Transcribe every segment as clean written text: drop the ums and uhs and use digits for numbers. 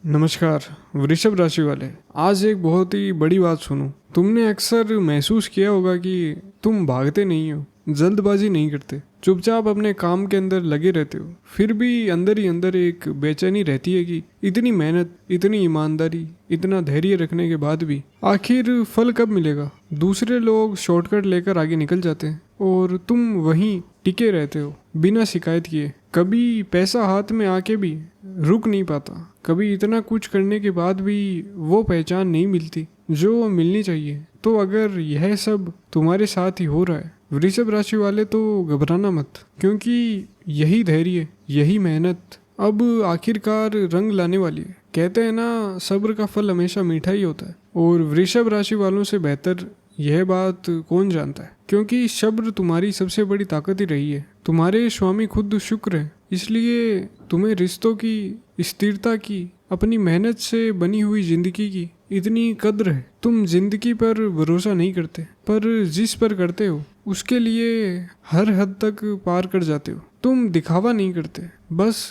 नमस्कार वृषभ राशि वाले। आज एक बहुत ही बड़ी बात सुनो। तुमने अक्सर महसूस किया होगा कि तुम भागते नहीं हो, जल्दबाजी नहीं करते, चुपचाप अपने काम के अंदर लगे रहते हो। फिर भी अंदर ही अंदर एक बेचैनी रहती है कि इतनी मेहनत, इतनी ईमानदारी, इतना धैर्य रखने के बाद भी आखिर फल कब मिलेगा। दूसरे लोग शॉर्टकट लेकर आगे निकल जाते हैं और तुम वहीं टिके रहते हो बिना शिकायत किए। कभी पैसा हाथ में आके भी रुक नहीं पाता, कभी इतना कुछ करने के बाद भी वो पहचान नहीं मिलती जो मिलनी चाहिए। तो अगर यह सब तुम्हारे साथ ही हो रहा है वृषभ राशि वाले, तो घबराना मत, क्योंकि यही धैर्य, यही मेहनत अब आखिरकार रंग लाने वाली है। कहते हैं ना, सब्र का फल हमेशा मीठा ही होता है। और वृषभ राशि वालों से बेहतर यह बात कौन जानता है, क्योंकि सब्र तुम्हारी सबसे बड़ी ताकत ही रही है। तुम्हारे स्वामी खुद शुक्र है, इसलिए तुम्हें रिश्तों की, स्थिरता की, अपनी मेहनत से बनी हुई जिंदगी की इतनी कद्र है। तुम जिंदगी पर भरोसा नहीं करते, पर जिस पर करते हो उसके लिए हर हद तक पार कर जाते हो। तुम दिखावा नहीं करते, बस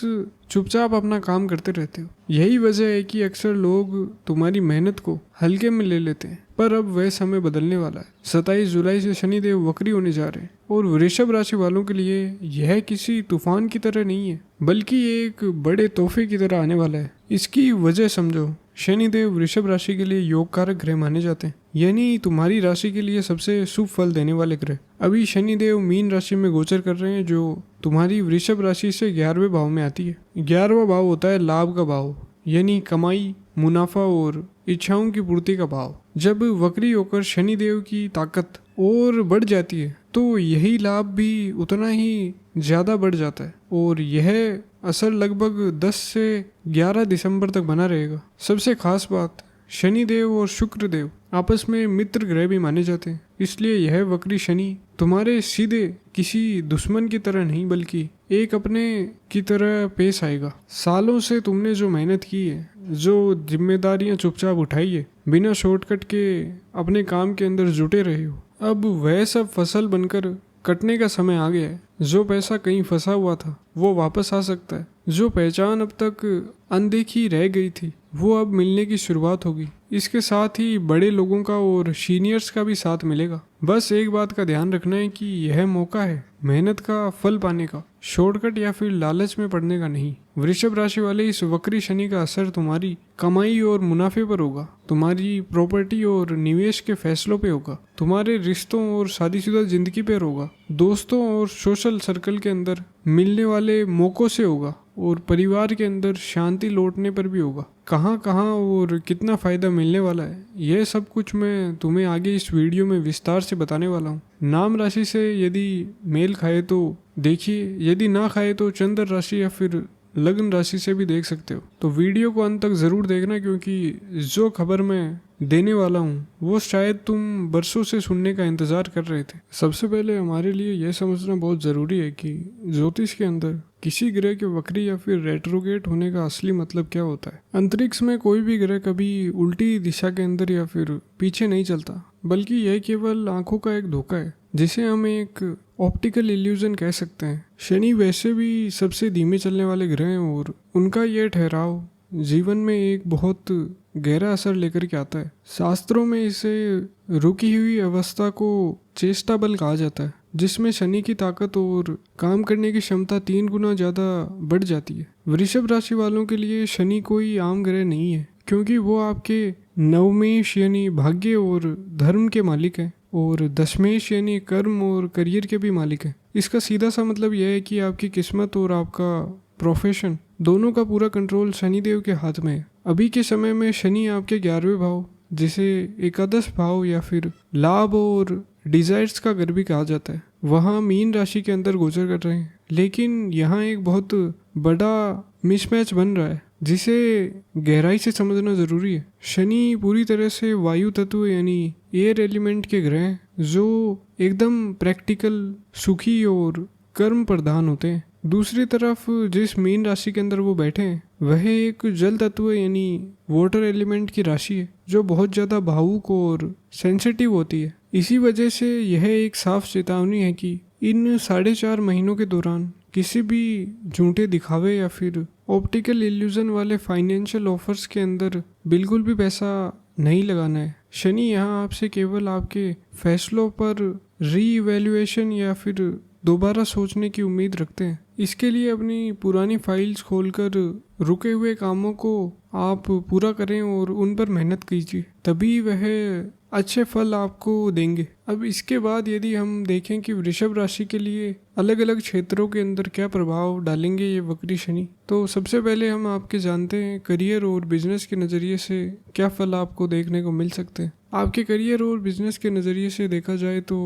चुपचाप अपना काम करते रहते हो। यही वजह है कि अक्सर लोग तुम्हारी मेहनत को हल्के में ले लेते हैं। पर अब वह समय बदलने वाला है। 27 जुलाई से शनिदेव वक्री होने जा रहे हैं और वृषभ राशि वालों के लिए यह किसी तूफान की तरह नहीं है, बल्कि एक बड़े तोहफे की तरह आने वाला है। इसकी वजह समझो। शनिदेव वृषभ राशि के लिए योग कारक ग्रह माने जाते हैं, यानी तुम्हारी राशि के लिए सबसे शुभ फल देने वाले ग्रह। अभी शनिदेव मीन राशि में गोचर कर रहे हैं, जो तुम्हारी वृषभ राशि से 11वें भाव में आती है। 11वां भाव होता है लाभ का भाव, यानी कमाई, मुनाफा और इच्छाओं की पूर्ति का भाव। जब वक्री होकर शनिदेव की ताकत और बढ़ जाती है तो यही लाभ भी उतना ही ज्यादा बढ़ जाता है और यह असर लगभग 10 से 11 दिसंबर तक बना रहेगा। सबसे खास बात, शनिदेव और शुक्र देव आपस में मित्र ग्रह भी माने जाते हैं, इसलिए यह वक्री शनि तुम्हारे सीधे किसी दुश्मन की तरह नहीं, बल्कि एक अपने की तरह पेश आएगा। सालों से तुमने जो मेहनत की है, जो जिम्मेदारियां चुपचाप उठाई है, बिना शॉर्टकट के अपने काम के अंदर जुटे रहे हो, अब वह सब फसल बनकर कटने का समय आ गया है। जो पैसा कहीं फंसा हुआ था वो वापस आ सकता है। जो पहचान अब तक अनदेखी रह गई थी वो अब मिलने की शुरुआत होगी। इसके साथ ही बड़े लोगों का और सीनियर्स का भी साथ मिलेगा। बस एक बात का ध्यान रखना है कि यह मौका है मेहनत का फल पाने का, शॉर्टकट या फिर लालच में पड़ने का नहीं। वृषभ राशि वाले, इस वक्री शनि का असर तुम्हारी कमाई और मुनाफे पर होगा, तुम्हारी प्रॉपर्टी और निवेश के फैसलों पे होगा, तुम्हारे रिश्तों और शादीशुदा जिंदगी पर होगा, दोस्तों और सोशल सर्कल के अंदर मिलने वाले मौकों से होगा और परिवार के अंदर शांति लौटने पर भी होगा। कहाँ कहाँ और कितना फायदा मिलने वाला है, यह सब कुछ मैं तुम्हें आगे इस वीडियो में विस्तार से बताने वाला हूँ। नाम राशि से यदि मेल खाए तो देखिए, यदि ना खाए तो चंद्र राशि या फिर लग्न राशि से भी देख सकते हो। तो वीडियो को अंत तक जरूर देखना, क्योंकि जो खबर मैं देने वाला हूँ वो शायद तुम बरसों से सुनने का इंतजार कर रहे थे। सबसे पहले हमारे लिए यह समझना बहुत जरूरी है कि ज्योतिष के अंदर किसी ग्रह के वक्री या फिर रेट्रोगेट होने का असली मतलब क्या होता है। अंतरिक्ष में कोई भी ग्रह कभी उल्टी दिशा के अंदर या फिर पीछे नहीं चलता, बल्कि यह केवल आंखों का एक धोखा है, जिसे हम एक ऑप्टिकल इल्यूजन कह सकते हैं। शनि वैसे भी सबसे धीमे चलने वाले ग्रह हैं और उनका यह ठहराव जीवन में एक बहुत गहरा असर लेकर के आता है। शास्त्रों में इसे रुकी हुई अवस्था को चेष्टा बल कहा जाता है, जिसमें शनि की ताकत और काम करने की क्षमता 3 गुना ज्यादा बढ़ जाती है। वृषभ राशि वालों के लिए शनि कोई आम ग्रह नहीं है, क्योंकि वो आपके नवमेश यानी भाग्य और धर्म के मालिक हैं और दशमेश यानी कर्म और करियर के भी मालिक हैं। इसका सीधा सा मतलब यह है कि आपकी किस्मत और आपका प्रोफेशन दोनों का पूरा कंट्रोल शनिदेव के हाथ में है। अभी के समय में शनि आपके 11वें भाव, जिसे एकादश भाव या फिर लाभ और डिजायर्स का घर भी कहा जाता है, वहाँ मीन राशि के अंदर गोचर कर रहे हैं। लेकिन यहाँ एक बहुत बड़ा मिसमैच बन रहा है, जिसे गहराई से समझना जरूरी है। शनि पूरी तरह से वायु तत्व यानी एयर एलिमेंट के ग्रह हैं, जो एकदम प्रैक्टिकल, सुखी और कर्म प्रधान होते हैं। दूसरी तरफ जिस मीन राशि के अंदर वो बैठे हैं वह एक जल तत्व यानी वाटर एलिमेंट की राशि है, जो बहुत ज़्यादा भावुक और सेंसिटिव होती है। इसी वजह से यह एक साफ चेतावनी है कि इन 4.5 महीनों के दौरान किसी भी झूठे दिखावे या फिर ऑप्टिकल इल्यूजन वाले फाइनेंशियल ऑफर्स के अंदर बिल्कुल भी पैसा नहीं लगाना है। शनि यहाँ आपसे केवल आपके फैसलों पर रीइवैल्यूएशन या फिर दोबारा सोचने की उम्मीद रखते हैं। इसके लिए अपनी पुरानी फाइल्स खोलकर रुके हुए कामों को आप पूरा करें और उन पर मेहनत कीजिए, तभी वह अच्छे फल आपको देंगे। अब इसके बाद यदि हम देखें कि वृषभ राशि के लिए अलग अलग क्षेत्रों के अंदर क्या प्रभाव डालेंगे ये वक्री शनि, तो सबसे पहले हम आपके जानते हैं करियर और बिजनेस के नज़रिए से क्या फल आपको देखने को मिल सकते हैं। आपके करियर और बिजनेस के नज़रिए से देखा जाए तो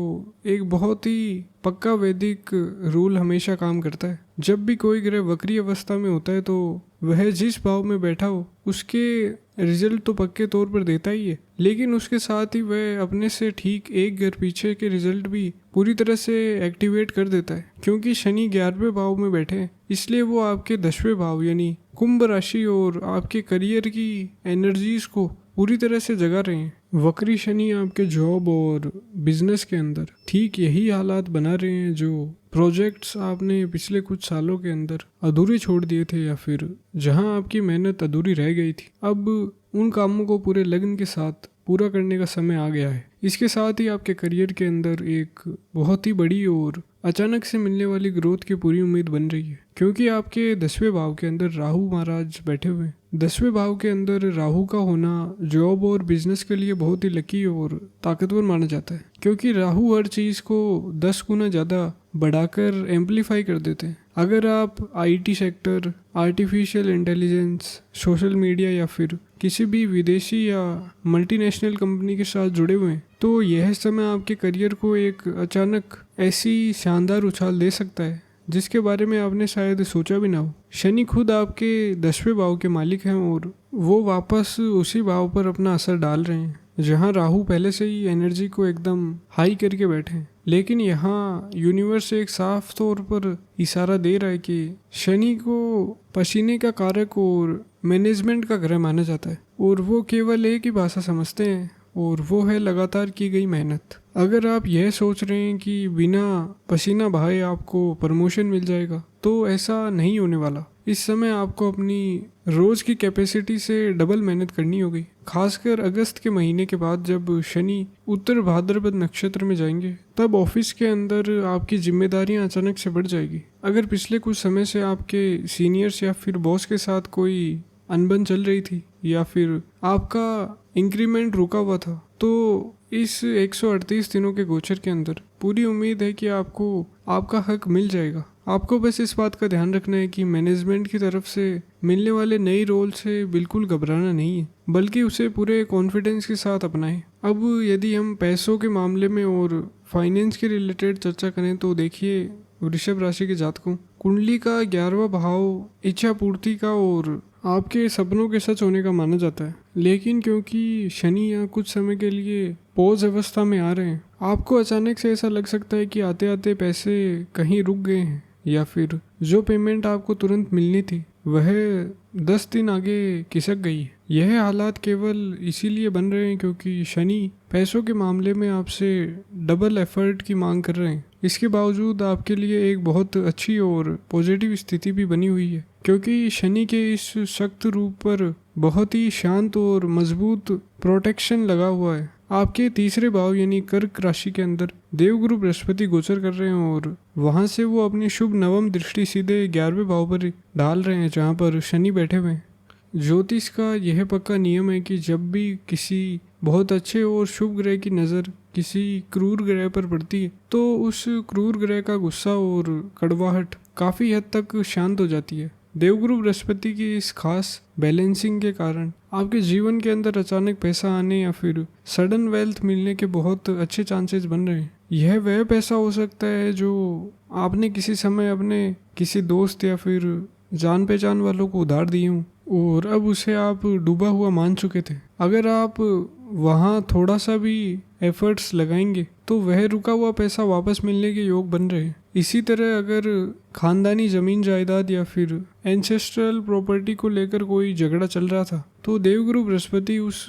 एक बहुत ही पक्का वैदिक रूल हमेशा काम करता है। जब भी कोई ग्रह वक्री अवस्था में होता है तो वह जिस भाव में बैठा हो उसके रिजल्ट तो पक्के तौर पर देता ही है, लेकिन उसके साथ ही वह अपने से ठीक एक घर पीछे के रिजल्ट भी पूरी तरह से एक्टिवेट कर देता है। क्योंकि शनि 11वें भाव में बैठे हैं, इसलिए वो आपके 10वें भाव यानी कुंभ राशि और आपके करियर की एनर्जीज को पूरी तरह से जगा रहे हैं। वक्री शनि आपके जॉब और बिजनेस के अंदर ठीक यही हालात बना रहे हैं जो प्रोजेक्ट्स आपने पिछले कुछ सालों के अंदर अधूरे छोड़ दिए थे या फिर जहां आपकी मेहनत अधूरी रह गई थी। अब उन कामों को पूरे लगन के साथ पूरा करने का समय आ गया है। इसके साथ ही आपके करियर के अंदर एक बहुत ही बड़ी और अचानक से मिलने वाली ग्रोथ की पूरी उम्मीद बन रही है, क्योंकि आपके 10वें भाव के अंदर राहु महाराज बैठे हुए हैं। 10वें भाव के अंदर राहु का होना जॉब और बिजनेस के लिए बहुत ही लकी और ताकतवर माना जाता है, क्योंकि राहु हर चीज़ को 10 गुना ज़्यादा बढ़ाकर एम्पलीफाई कर देते हैं। अगर आप IT sector, artificial intelligence, social media या फिर किसी भी विदेशी या मल्टीनेशनल कंपनी के साथ जुड़े हुए हैं तो यह समय आपके करियर को एक अचानक ऐसी शानदार उछाल दे सकता है जिसके बारे में आपने शायद सोचा भी ना हो। शनि खुद आपके 10वें भाव के मालिक हैं और वो वापस उसी भाव पर अपना असर डाल रहे हैं जहां राहु पहले से ही एनर्जी को एकदम हाई करके बैठे हैं। लेकिन यहाँ यूनिवर्स एक साफ तौर पर इशारा दे रहा है कि शनि को पसीने का कारक और मैनेजमेंट का ग्रह माना जाता है और वो केवल एक ही भाषा समझते हैं और वो है लगातार की गई मेहनत। अगर आप यह सोच रहे हैं कि बिना पसीना बहाए आपको प्रमोशन मिल जाएगा तो ऐसा नहीं होने वाला। इस समय आपको अपनी रोज की कैपेसिटी से डबल मेहनत करनी होगी, खासकर अगस्त के महीने के बाद जब शनि उत्तर भाद्रपद नक्षत्र में जाएंगे तब ऑफिस के अंदर आपकी जिम्मेदारियां अचानक से बढ़ जाएगी। अगर पिछले कुछ समय से आपके सीनियर्स या फिर बॉस के साथ कोई अनबन चल रही थी या फिर आपका इंक्रीमेंट रुका हुआ था तो इस 138 दिनों के गोचर के अंदर पूरी उम्मीद है कि आपको आपका हक मिल जाएगा। आपको बस इस बात का ध्यान रखना है कि मैनेजमेंट की तरफ से मिलने वाले नए रोल से बिल्कुल घबराना नहीं है, बल्कि उसे पूरे कॉन्फिडेंस के साथ अपनाएं। अब यदि हम पैसों के मामले में और फाइनेंस के रिलेटेड चर्चा करें तो देखिए वृषभ राशि के जातकों, कुंडली का 11वां भाव इच्छा पूर्ति का और आपके सपनों के सच होने का माना जाता है। लेकिन क्योंकि शनि यहाँ कुछ समय के लिए पॉज अवस्था में आ रहे हैं, आपको अचानक से ऐसा लग सकता है कि आते आते पैसे कहीं रुक गए हैं या फिर जो पेमेंट आपको तुरंत मिलनी थी वह 10 दिन आगे खिसक गई है। यह हालात केवल इसीलिए बन रहे हैं क्योंकि शनि पैसों के मामले में आपसे डबल एफर्ट की मांग कर रहे हैं। इसके बावजूद आपके लिए एक बहुत अच्छी और पॉजिटिव स्थिति भी बनी हुई है, क्योंकि शनि के इस सख्त रूप पर बहुत ही शांत और मजबूत प्रोटेक्शन लगा हुआ है। आपके तीसरे भाव यानी कर्क राशि के अंदर देवगुरु बृहस्पति गोचर कर रहे हैं और वहां से वो अपनी शुभ नवम दृष्टि सीधे 11वें भाव पर डाल रहे हैं जहां पर शनि बैठे हुए हैं। ज्योतिष का यह पक्का नियम है कि जब भी किसी बहुत अच्छे और शुभ ग्रह की नज़र किसी क्रूर ग्रह पर पड़ती है तो उस क्रूर ग्रह का गुस्सा और कड़वाहट काफ़ी हद तक शांत हो जाती है। देवगुरु बृहस्पति की इस खास बैलेंसिंग के कारण आपके जीवन के अंदर अचानक पैसा आने या फिर सडन वेल्थ मिलने के बहुत अच्छे चांसेस बन रहे हैं। यह वह पैसा हो सकता है जो आपने किसी समय अपने किसी दोस्त या फिर जान पहचान वालों को उधार दिए हूँ और अब उसे आप डूबा हुआ मान चुके थे। अगर आप वहाँ थोड़ा सा भी एफर्ट्स लगाएंगे तो वह रुका हुआ पैसा वापस मिलने के योग बन रहे हैं। इसी तरह अगर खानदानी ज़मीन जायदाद या फिर एंसेस्ट्रल प्रॉपर्टी को लेकर कोई झगड़ा चल रहा था तो देवगुरु बृहस्पति उस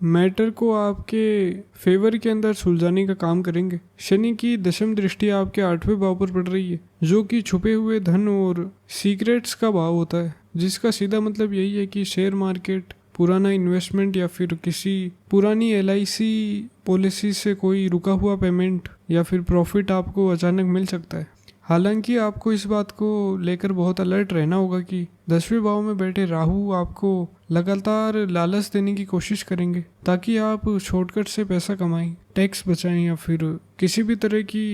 मैटर को आपके फेवर के अंदर सुलझाने का काम करेंगे। शनि की दशम दृष्टि आपके 8वें भाव पर पड़ रही है जो कि छुपे हुए धन और सीक्रेट्स का भाव होता है। जिसका सीधा मतलब यही है कि शेयर मार्केट, पुराना इन्वेस्टमेंट या फिर किसी पुरानी LIC पॉलिसी से कोई रुका हुआ पेमेंट या फिर प्रॉफिट आपको अचानक मिल सकता है। हालांकि आपको इस बात को लेकर बहुत अलर्ट रहना होगा कि 10वें भाव में बैठे राहु आपको लगातार लालच देने की कोशिश करेंगे ताकि आप शॉर्टकट से पैसा कमाएं, टैक्स बचाएं या फिर किसी भी तरह की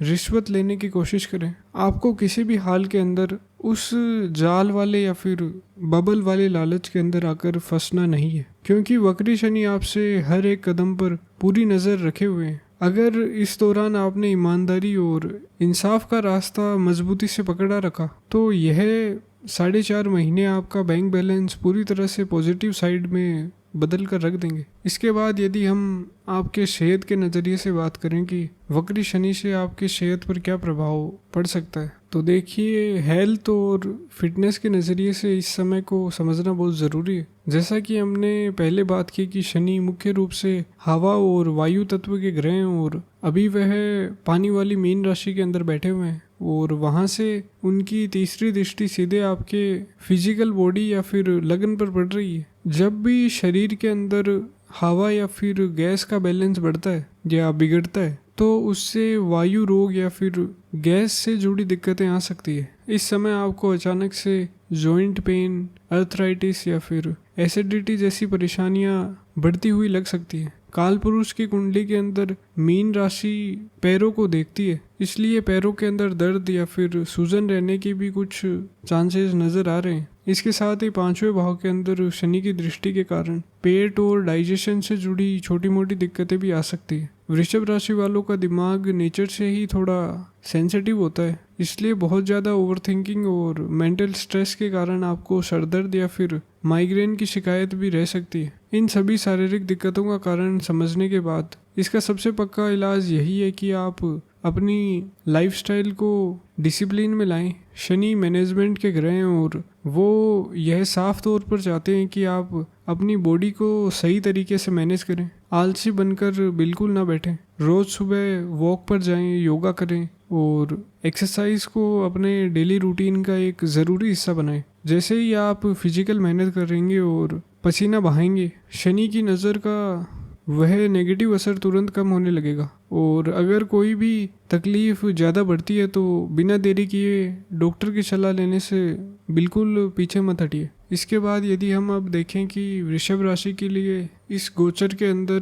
रिश्वत लेने की कोशिश करें। आपको किसी भी हाल के अंदर उस जाल वाले या फिर बबल वाले लालच के अंदर आकर फंसना नहीं है, क्योंकि वक्री शनि आपसे हर एक कदम पर पूरी नज़र रखे हुए हैं। अगर इस दौरान आपने ईमानदारी और इंसाफ का रास्ता मजबूती से पकड़ा रखा तो यह 4.5 महीने आपका बैंक बैलेंस पूरी तरह से पॉजिटिव साइड में बदल कर रख देंगे। इसके बाद यदि हम आपके सेहत के नज़रिए से बात करें कि वक्री शनि से आपकी सेहत पर क्या प्रभाव पड़ सकता है, तो देखिए हेल्थ और फिटनेस के नज़रिए से इस समय को समझना बहुत ज़रूरी है। जैसा कि हमने पहले बात की कि शनि मुख्य रूप से हवा और वायु तत्व के ग्रह हैं और अभी वह पानी वाली मीन राशि के अंदर बैठे हुए हैं और वहाँ से उनकी तीसरी दृष्टि सीधे आपके फिजिकल बॉडी या फिर लगन पर पड़ रही है। जब भी शरीर के अंदर हवा या फिर गैस का बैलेंस बढ़ता है या बिगड़ता है तो उससे वायु रोग या फिर गैस से जुड़ी दिक्कतें आ सकती है। इस समय आपको अचानक से जॉइंट पेन, अर्थराइटिस या फिर एसिडिटी जैसी परेशानियां बढ़ती हुई लग सकती है। काल पुरुष की कुंडली के अंदर मीन राशि पैरों को देखती है, इसलिए पैरों के अंदर दर्द या फिर सूजन रहने की भी कुछ चांसेस नजर आ रहे हैं। इसके साथ ही 5वें भाव के अंदर शनि की दृष्टि के कारण पेट और डाइजेशन से जुड़ी छोटी मोटी दिक्कतें भी आ सकती है। वृषभ राशि वालों का दिमाग नेचर से ही थोड़ा सेंसिटिव होता है, इसलिए बहुत ज़्यादा ओवरथिंकिंग और मेंटल स्ट्रेस के कारण आपको सरदर्द या फिर माइग्रेन की शिकायत भी रह सकती है। इन सभी शारीरिक दिक्कतों का कारण समझने के बाद इसका सबसे पक्का इलाज यही है कि आप अपनी लाइफस्टाइल को डिसिप्लिन में लाएं। शनि मैनेजमेंट के ग्रह हैं और वो यह साफ तौर पर चाहते हैं कि आप अपनी बॉडी को सही तरीके से मैनेज करें। आलसी बनकर बिल्कुल ना बैठें, रोज़ सुबह वॉक पर जाएं, योगा करें और एक्सरसाइज को अपने डेली रूटीन का एक ज़रूरी हिस्सा बनाएं। जैसे ही आप फिजिकल मेहनत करेंगे और पसीना बहाएंगे, शनि की नज़र का वह नेगेटिव असर तुरंत कम होने लगेगा। और अगर कोई भी तकलीफ ज़्यादा बढ़ती है तो बिना देरी किए डॉक्टर की सलाह लेने से बिल्कुल पीछे मत हटिए। इसके बाद यदि हम अब देखें कि वृषभ राशि के लिए इस गोचर के अंदर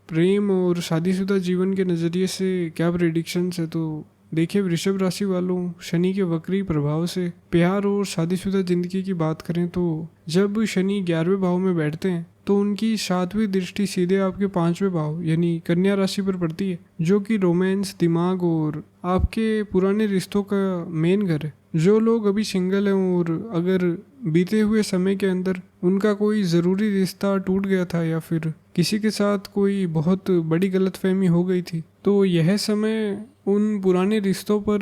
प्रेम और शादीशुदा जीवन के नज़रिए से क्या प्रेडिक्शंस है, तो देखिए वृषभ राशि वालों, शनि के वक्री प्रभाव से प्यार और शादीशुदा जिंदगी की बात करें तो जब शनि 11वें भाव में बैठते हैं तो उनकी 7वीं दृष्टि सीधे आपके 5वें भाव यानी कन्या राशि पर पड़ती है, जो कि रोमांस, दिमाग और आपके पुराने रिश्तों का मेन घर है। जो लोग अभी सिंगल हैं और अगर बीते हुए समय के अंदर उनका कोई ज़रूरी रिश्ता टूट गया था या फिर किसी के साथ कोई बहुत बड़ी गलतफहमी हो गई थी, तो यह समय उन पुराने रिश्तों पर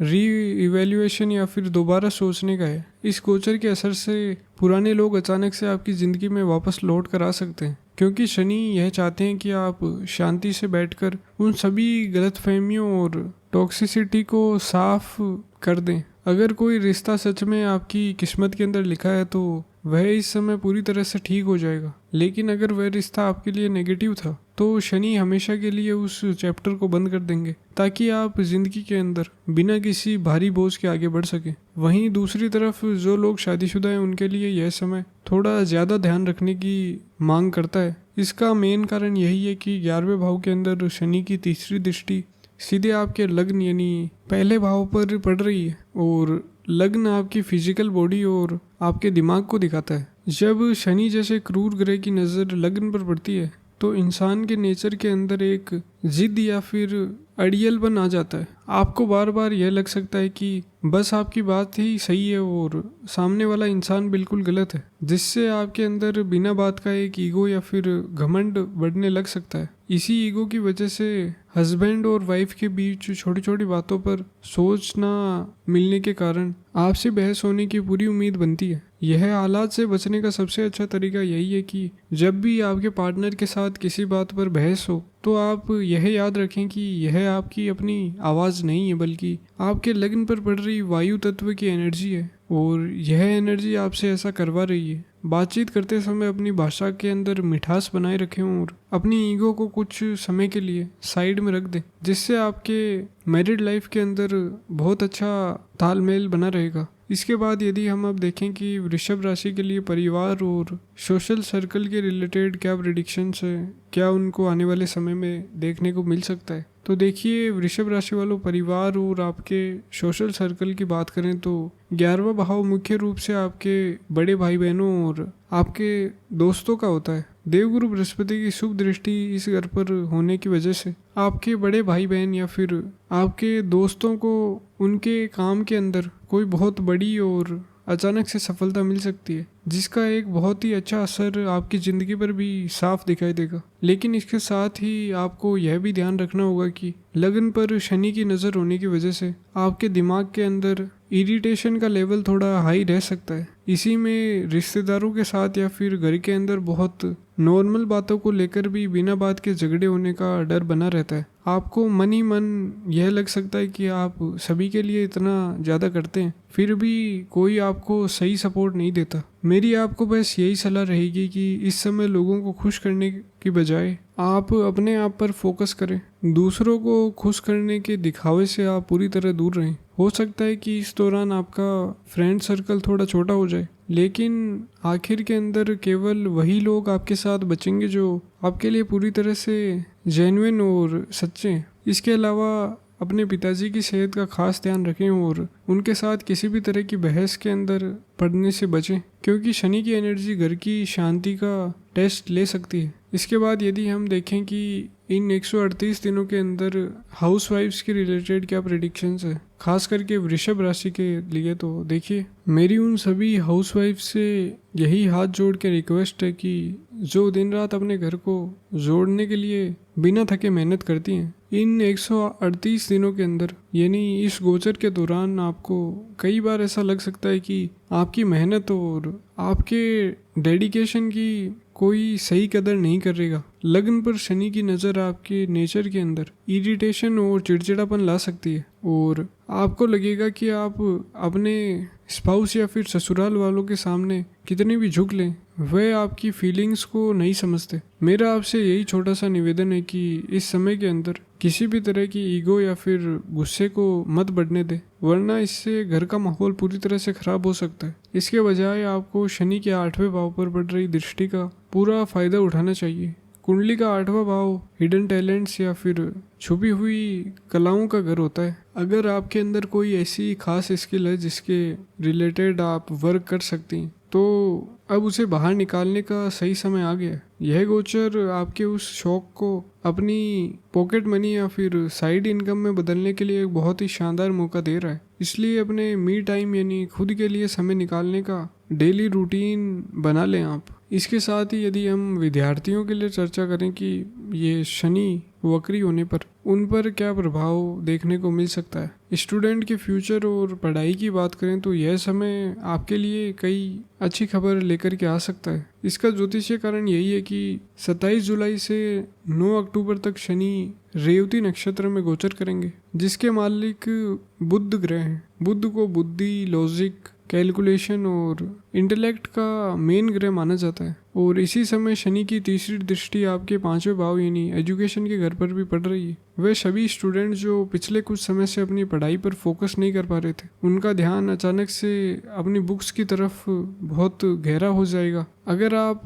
री-इवैल्यूएशन या फिर दोबारा सोचने का है। इस गोचर के असर से पुराने लोग अचानक से आपकी ज़िंदगी में वापस लौट कर आ सकते हैं, क्योंकि शनि यह चाहते हैं कि आप शांति से बैठकर उन सभी गलतफहमियों और टॉक्सिसिटी को साफ कर दें। अगर कोई रिश्ता सच में आपकी किस्मत के अंदर लिखा है तो वह इस समय पूरी तरह से ठीक हो जाएगा, लेकिन अगर वह रिश्ता आपके लिए नेगेटिव था तो शनि हमेशा के लिए उस चैप्टर को बंद कर देंगे ताकि आप जिंदगी के अंदर बिना किसी भारी बोझ के आगे बढ़ सकें। वहीं दूसरी तरफ जो लोग शादीशुदा हैं उनके लिए यह समय थोड़ा ज़्यादा ध्यान रखने की मांग करता है। इसका मेन कारण यही है कि 11वें भाव के अंदर शनि की तीसरी दृष्टि सीधे आपके लग्न यानी पहले भाव पर पड़ रही है और लग्न आपकी फिजिकल बॉडी और आपके दिमाग को दिखाता है। जब शनि जैसे क्रूर ग्रह की नज़र लग्न पर पड़ती है तो इंसान के नेचर के अंदर एक जिद या फिर अड़ियलपन आ जाता है। आपको बार बार यह लग सकता है कि बस आपकी बात ही सही है और सामने वाला इंसान बिल्कुल गलत है, जिससे आपके अंदर बिना बात का एक ईगो या फिर घमंड बढ़ने लग सकता है। इसी ईगो की वजह से हस्बैंड और वाइफ के बीच छोटी छोटी बातों पर सोच ना मिलने के कारण आपसे बहस होने की पूरी उम्मीद बनती है। यह हालात से बचने का सबसे अच्छा तरीका यही है कि जब भी आपके पार्टनर के साथ किसी बात पर बहस हो तो आप यह याद रखें कि यह आपकी अपनी आवाज़ नहीं है, बल्कि आपके लग्न पर पड़ रही वायु तत्व की एनर्जी है और यह एनर्जी आपसे ऐसा करवा रही है। बातचीत करते समय अपनी भाषा के अंदर मिठास बनाए रखें और अपनी ईगो को कुछ समय के लिए साइड में रख दें, जिससे आपके मैरिड लाइफ के अंदर बहुत अच्छा तालमेल बना रहेगा। इसके बाद यदि हम अब देखें कि वृषभ राशि के लिए परिवार और सोशल सर्कल के रिलेटेड क्या प्रेडिक्शंस है, क्या उनको आने वाले समय में देखने को मिल सकता है, तो देखिए वृषभ राशि वालों, परिवार और आपके सोशल सर्कल की बात करें तो 11वां भाव मुख्य रूप से आपके बड़े भाई बहनों और आपके दोस्तों का होता है। देवगुरु बृहस्पति की शुभ दृष्टि इस घर पर होने की वजह से आपके बड़े भाई बहन या फिर आपके दोस्तों को उनके काम के अंदर कोई बहुत बड़ी और अचानक से सफलता मिल सकती है, जिसका एक बहुत ही अच्छा असर आपकी ज़िंदगी पर भी साफ दिखाई देगा। लेकिन इसके साथ ही आपको यह भी ध्यान रखना होगा कि लगन पर शनि की नज़र होने की वजह से आपके दिमाग के अंदर इरिटेशन का लेवल थोड़ा हाई रह सकता है। इसी में रिश्तेदारों के साथ या फिर घर के अंदर बहुत नॉर्मल बातों को लेकर भी बिना बात के झगड़े होने का डर बना रहता है। आपको मन ही मन यह लग सकता है कि आप सभी के लिए इतना ज़्यादा करते हैं, फिर भी कोई आपको सही सपोर्ट नहीं देता। मेरी आपको बस यही सलाह रहेगी कि इस समय लोगों को खुश करने की बजाय आप अपने आप पर फोकस करें। दूसरों को खुश करने के दिखावे से आप पूरी तरह दूर रहें। हो सकता है कि इस दौरान आपका फ्रेंड सर्कल थोड़ा छोटा हो जाए, लेकिन आखिर के अंदर केवल वही लोग आपके साथ बचेंगे जो आपके लिए पूरी तरह से जेन्युइन और सच्चे हैं। इसके अलावा अपने पिताजी की सेहत का खास ध्यान रखें और उनके साथ किसी भी तरह की बहस के अंदर पड़ने से बचें, क्योंकि शनि की एनर्जी घर की शांति का टेस्ट ले सकती है। इसके बाद यदि हम देखें कि इन 138 दिनों के अंदर हाउसवाइफ्स के रिलेटेड क्या प्रेडिक्शंस है, खास करके वृषभ राशि के लिए, तो देखिए मेरी उन सभी हाउसवाइफ से यही हाथ जोड़ के रिक्वेस्ट है कि जो दिन रात अपने घर को जोड़ने के लिए बिना थके मेहनत करती हैं, इन 138 दिनों के अंदर यानी इस गोचर के दौरान आपको कई बार ऐसा लग सकता है कि आपकी मेहनत और आपके डेडिकेशन की कोई सही कदर नहीं करेगा। लग्न पर शनि की नज़र आपके नेचर के अंदर इरिटेशन और चिड़चिड़ापन ला सकती है और आपको लगेगा कि आप अपने स्पाउस या फिर ससुराल वालों के सामने कितनी भी झुक लें, वह आपकी फीलिंग्स को नहीं समझते। मेरा आपसे यही छोटा सा निवेदन है कि इस समय के अंदर किसी भी तरह की ईगो या फिर गुस्से को मत बढ़ने दे, वरना इससे घर का माहौल पूरी तरह से खराब हो सकता है। इसके बजाय आपको शनि के 8वें भाव पर पड़ रही दृष्टि का पूरा फायदा उठाना चाहिए। कुंडली का 8वां भाव हिडन टैलेंट्स या फिर छुपी हुई कलाओं का घर होता है। अगर आपके अंदर कोई ऐसी खास स्किल है जिसके रिलेटेड आप वर्क कर सकती हैं, तो अब उसे बाहर निकालने का सही समय आ गया है। यह गोचर आपके उस शौक को अपनी पॉकेट मनी या फिर साइड इनकम में बदलने के लिए एक बहुत ही शानदार मौका दे रहा है। इसलिए अपने मी टाइम यानी खुद के लिए समय निकालने का डेली रूटीन बना लें आप। इसके साथ ही यदि हम विद्यार्थियों के लिए चर्चा करें कि ये शनि वक्री होने पर उन पर क्या प्रभाव देखने को मिल सकता है, स्टूडेंट के फ्यूचर और पढ़ाई की बात करें तो यह समय आपके लिए कई अच्छी खबर लेकर के आ सकता है। इसका ज्योतिषीय कारण यही है कि 27 जुलाई से 9 अक्टूबर तक शनि रेवती नक्षत्र में गोचर करेंगे, जिसके मालिक बुध ग्रह हैं। बुध को बुद्धि, लॉजिक, कैलकुलेशन और इंटेलेक्ट का मेन ग्रह माना जाता है और इसी समय शनि की तीसरी दृष्टि आपके 5वें भाव यानी एजुकेशन के घर पर भी पड़ रही है। वे सभी स्टूडेंट जो पिछले कुछ समय से अपनी पढ़ाई पर फोकस नहीं कर पा रहे थे, उनका ध्यान अचानक से अपनी बुक्स की तरफ बहुत गहरा हो जाएगा। अगर आप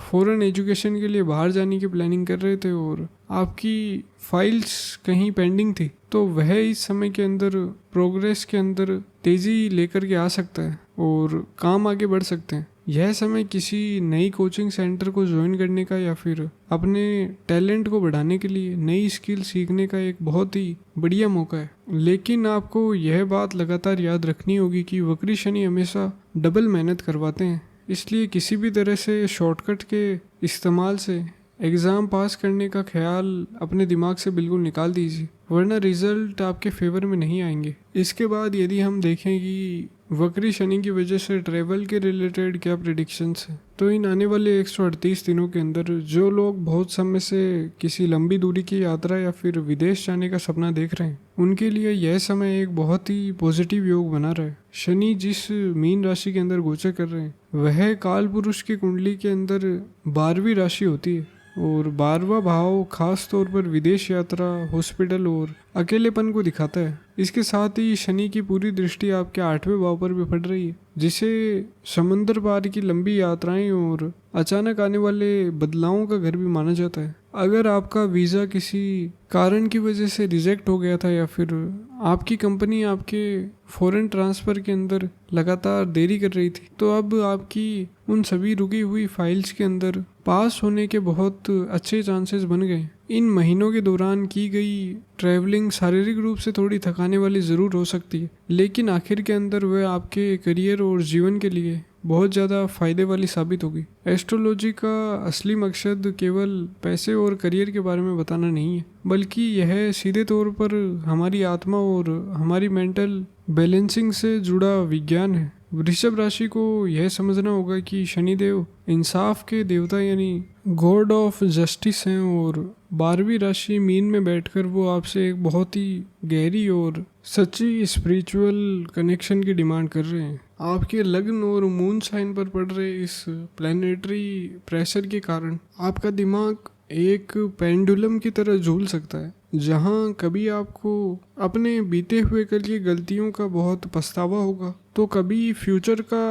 फॉरेन एजुकेशन के लिए बाहर जाने की प्लानिंग कर रहे थे और आपकी फाइल्स कहीं पेंडिंग थी, तो वह इस समय के अंदर प्रोग्रेस के अंदर तेज़ी लेकर के आ सकता है और काम आगे बढ़ सकते हैं। यह समय किसी नई कोचिंग सेंटर को ज्वाइन करने का या फिर अपने टैलेंट को बढ़ाने के लिए नई स्किल सीखने का एक बहुत ही बढ़िया मौका है। लेकिन आपको यह बात लगातार याद रखनी होगी कि वक्री शनि हमेशा डबल मेहनत करवाते हैं, इसलिए किसी भी तरह से शॉर्टकट के इस्तेमाल से एग्ज़ाम पास करने का ख्याल अपने दिमाग से बिल्कुल निकाल दीजिए, वरना रिजल्ट आपके फेवर में नहीं आएंगे। इसके बाद यदि हम देखें कि वक्री शनि की वजह से ट्रैवल के रिलेटेड क्या प्रेडिक्शंस हैं, तो इन आने वाले 138 दिनों के अंदर जो लोग बहुत समय से किसी लंबी दूरी की यात्रा या फिर विदेश जाने का सपना देख रहे हैं, उनके लिए यह समय एक बहुत ही पॉजिटिव योग बना रहा है। शनि जिस मीन राशि के अंदर गोचर कर रहे हैं वह काल पुरुष की कुंडली के अंदर 12वीं राशि होती है, और 12वां भाव खास तौर पर विदेश यात्रा, हॉस्पिटल और अकेलेपन को दिखाता है। इसके साथ ही शनि की पूरी दृष्टि आपके 8वें भाव पर भी पड़ रही है, जिसे समंदर पार की लंबी यात्राएं और अचानक आने वाले बदलावों का घर भी माना जाता है। अगर आपका वीज़ा किसी कारण की वजह से रिजेक्ट हो गया था या फिर आपकी कंपनी आपके फॉरेन ट्रांसफ़र के अंदर लगातार देरी कर रही थी, तो अब आपकी उन सभी रुकी हुई फाइल्स के अंदर पास होने के बहुत अच्छे चांसेस बन गए। इन महीनों के दौरान की गई ट्रैवलिंग शारीरिक रूप से थोड़ी थकाने वाली ज़रूर हो सकती है, लेकिन आखिर के अंदर वह आपके करियर और जीवन के लिए बहुत ज़्यादा फायदे वाली साबित होगी। एस्ट्रोलॉजी का असली मकसद केवल पैसे और करियर के बारे में बताना नहीं है, बल्कि यह सीधे तौर पर हमारी आत्मा और हमारी मेंटल बैलेंसिंग से जुड़ा विज्ञान है। वृषभ राशि को यह समझना होगा कि शनिदेव इंसाफ के देवता यानी गॉड ऑफ जस्टिस हैं, और 12वीं राशि मीन में बैठकर वो आपसे एक बहुत ही गहरी और सच्ची स्पिरिचुअल कनेक्शन की डिमांड कर रहे हैं। आपके लग्न और मून साइन पर पड़ रहे इस प्लैनेटरी प्रेशर के कारण आपका दिमाग एक पेंडुलम की तरह झूल सकता है, जहां कभी आपको अपने बीते हुए कल की गलतियों का बहुत पछतावा होगा, तो कभी फ्यूचर का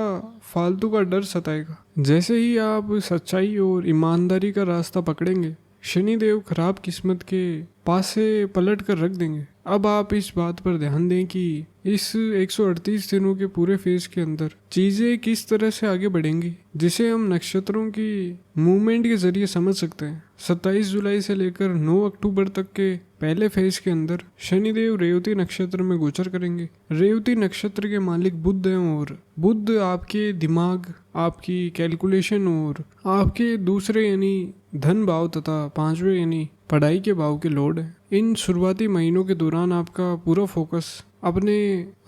फालतू का डर सताएगा। जैसे ही आप सच्चाई और ईमानदारी का रास्ता पकड़ेंगे, शनिदेव खराब किस्मत के पास से पलट कर रख देंगे। अब आप इस बात पर ध्यान दें कि इस 138 दिनों के पूरे फेज के अंदर चीज़ें किस तरह से आगे बढ़ेंगी, जिसे हम नक्षत्रों की मूवमेंट के जरिए समझ सकते हैं। 27 जुलाई से लेकर 9 अक्टूबर तक के पहले फेज के अंदर शनिदेव रेवती नक्षत्र में गोचर करेंगे। रेवती नक्षत्र के मालिक बुध हैं, और बुध आपके दिमाग, आपकी कैलकुलेशन और आपके दूसरे यानी धन भाव तथा 5वें यानी पढ़ाई के भाव के लॉर्ड है। इन शुरुआती महीनों के दौरान आपका पूरा फोकस अपने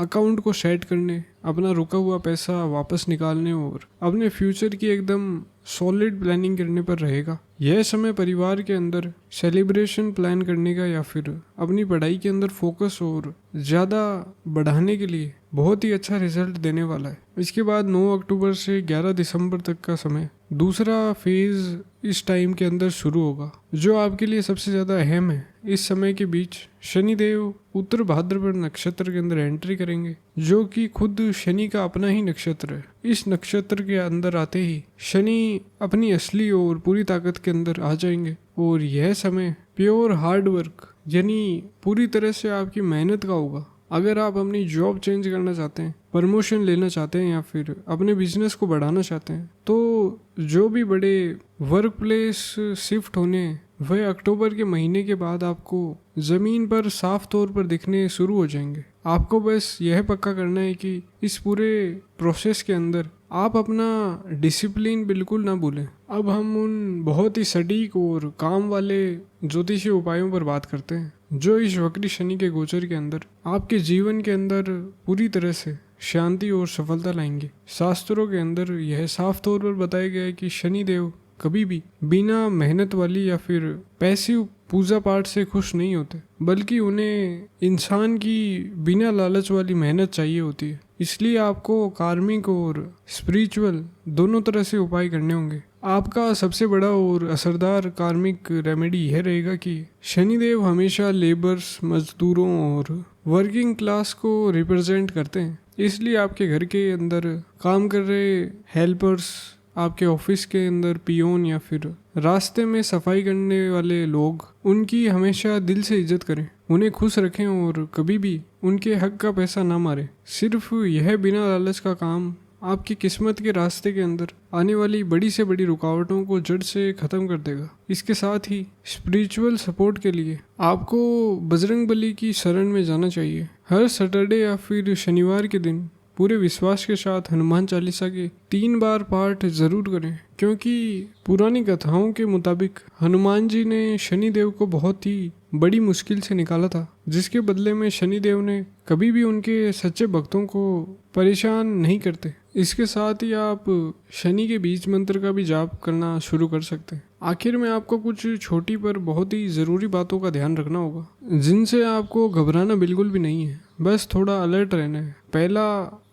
अकाउंट को सेट करने, अपना रुका हुआ पैसा वापस निकालने और अपने फ्यूचर की एकदम सॉलिड प्लानिंग करने पर रहेगा। यह समय परिवार के अंदर सेलिब्रेशन प्लान करने का या फिर अपनी पढ़ाई के अंदर फोकस और ज़्यादा बढ़ाने के लिए बहुत ही अच्छा रिजल्ट देने वाला है। इसके बाद 9 अक्टूबर से 11 दिसंबर तक का समय दूसरा फेज इस टाइम के अंदर शुरू होगा, जो आपके लिए सबसे ज़्यादा अहम है। इस समय के बीच शनिदेव उत्तर भाद्रपद नक्षत्र के अंदर एंट्री करेंगे, जो कि खुद शनि का अपना ही नक्षत्र है। इस नक्षत्र के अंदर आते ही शनि अपनी असली और पूरी ताकत के अंदर आ जाएंगे, और यह समय प्योर हार्ड वर्क यानी पूरी तरह से आपकी मेहनत का होगा। अगर आप अपनी जॉब चेंज करना चाहते हैं, प्रमोशन लेना चाहते हैं या फिर अपने बिजनेस को बढ़ाना चाहते हैं, तो जो भी बड़े वर्क प्लेस शिफ्ट होने वह अक्टूबर के महीने के बाद आपको ज़मीन पर साफ तौर पर दिखने शुरू हो जाएंगे। आपको बस यह पक्का करना है कि इस पूरे प्रोसेस के अंदर आप अपना डिसिप्लिन बिल्कुल ना भूलें। अब हम उन बहुत ही सटीक और काम वाले ज्योतिषीय उपायों पर बात करते हैं, जो इस वक्री शनि के गोचर के अंदर आपके जीवन के अंदर पूरी तरह से शांति और सफलता लाएंगे। शास्त्रों के अंदर यह साफ तौर पर बताया गया है कि शनि देव कभी भी बिना मेहनत वाली या फिर पैसिव पूजा पाठ से खुश नहीं होते, बल्कि उन्हें इंसान की बिना लालच वाली मेहनत चाहिए होती है। इसलिए आपको कार्मिक और स्पिरिचुअल दोनों तरह से उपाय करने होंगे। आपका सबसे बड़ा और असरदार कार्मिक रेमेडी यह रहेगा कि शनिदेव हमेशा लेबर्स, मजदूरों और वर्किंग क्लास को रिप्रेजेंट करते हैं। इसलिए आपके घर के अंदर काम कर रहे हेल्पर्स, आपके ऑफिस के अंदर पियोन या फिर रास्ते में सफाई करने वाले लोग, उनकी हमेशा दिल से इज्जत करें, उन्हें खुश रखें और कभी भी उनके हक का पैसा ना मारें। सिर्फ यह बिना लालच का काम आपकी किस्मत के रास्ते के अंदर आने वाली बड़ी से बड़ी रुकावटों को जड़ से ख़त्म कर देगा। इसके साथ ही स्पिरिचुअल सपोर्ट के लिए आपको बजरंगबली की शरण में जाना चाहिए। हर सैटरडे या फिर शनिवार के दिन पूरे विश्वास के साथ हनुमान चालीसा के 3 बार पाठ जरूर करें, क्योंकि पुरानी कथाओं के मुताबिक हनुमान जी ने शनिदेव को बहुत ही बड़ी मुश्किल से निकाला था, जिसके बदले में शनिदेव ने कभी भी उनके सच्चे भक्तों को परेशान नहीं करते। इसके साथ ही आप शनि के बीज मंत्र का भी जाप करना शुरू कर सकते हैं। आखिर में आपको कुछ छोटी पर बहुत ही ज़रूरी बातों का ध्यान रखना होगा, जिनसे आपको घबराना बिल्कुल भी नहीं है, बस थोड़ा अलर्ट रहना है। पहला,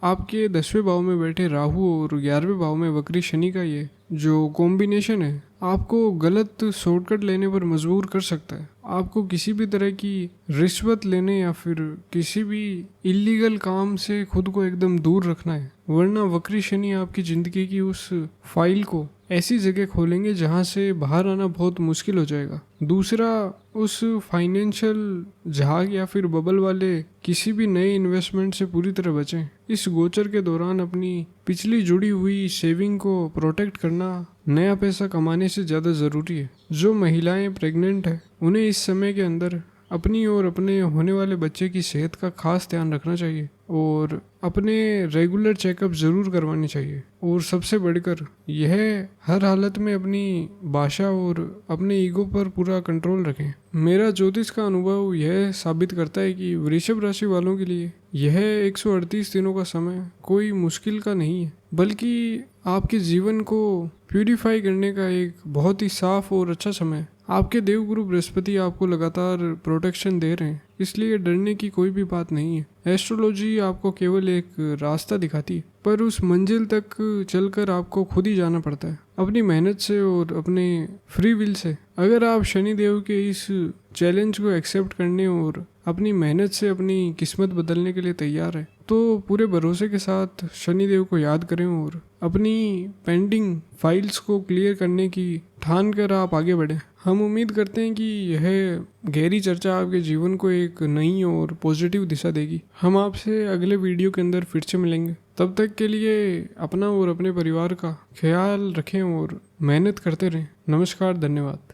आपके 10वें भाव में बैठे राहु और 11वें भाव में वक्री शनि का ये जो कॉम्बिनेशन है आपको गलत शॉर्टकट लेने पर मजबूर कर सकता है। आपको किसी भी तरह की रिश्वत लेने या फिर किसी भी इलीगल काम से खुद को एकदम दूर रखना है, वरना वक्री शनि आपकी ज़िंदगी की उस फाइल को ऐसी जगह खोलेंगे जहां से बाहर आना बहुत मुश्किल हो जाएगा। दूसरा, उस फाइनेंशियल झाग या फिर बबल वाले किसी भी नए इन्वेस्टमेंट से पूरी तरह बचें। इस गोचर के दौरान अपनी पिछली जुड़ी हुई सेविंग को प्रोटेक्ट करना नया पैसा कमाने से ज़्यादा ज़रूरी है। जो महिलाएं प्रेग्नेंट हैं उन्हें इस समय के अंदर अपनी और अपने होने वाले बच्चे की सेहत का खास ध्यान रखना चाहिए और अपने रेगुलर चेकअप ज़रूर करवाने चाहिए। और सबसे बढ़कर यह हर हालत में अपनी भाषा और अपने ईगो पर पूरा कंट्रोल रखें। मेरा ज्योतिष का अनुभव यह साबित करता है कि वृषभ राशि वालों के लिए यह 138 दिनों का समय कोई मुश्किल का नहीं है, बल्कि आपके जीवन को प्यूरिफाई करने का एक बहुत ही साफ और अच्छा समय है। आपके देवगुरु बृहस्पति आपको लगातार प्रोटेक्शन दे रहे हैं, इसलिए डरने की कोई भी बात नहीं है। एस्ट्रोलॉजी आपको केवल एक रास्ता दिखाती है, पर उस मंजिल तक चलकर आपको खुद ही जाना पड़ता है, अपनी मेहनत से और अपने फ्री विल से। अगर आप शनि देव के इस चैलेंज को एक्सेप्ट करने और अपनी मेहनत से अपनी किस्मत बदलने के लिए तैयार है, तो पूरे भरोसे के साथ शनि देव को याद करें और अपनी पेंडिंग फाइल्स को क्लियर करने की ठान कर आप आगे बढ़ें। हम उम्मीद करते हैं कि यह गहरी चर्चा आपके जीवन को एक नई और पॉजिटिव दिशा देगी। हम आपसे अगले वीडियो के अंदर फिर से मिलेंगे। तब तक के लिए अपना और अपने परिवार का ख्याल रखें और मेहनत करते रहें। नमस्कार, धन्यवाद।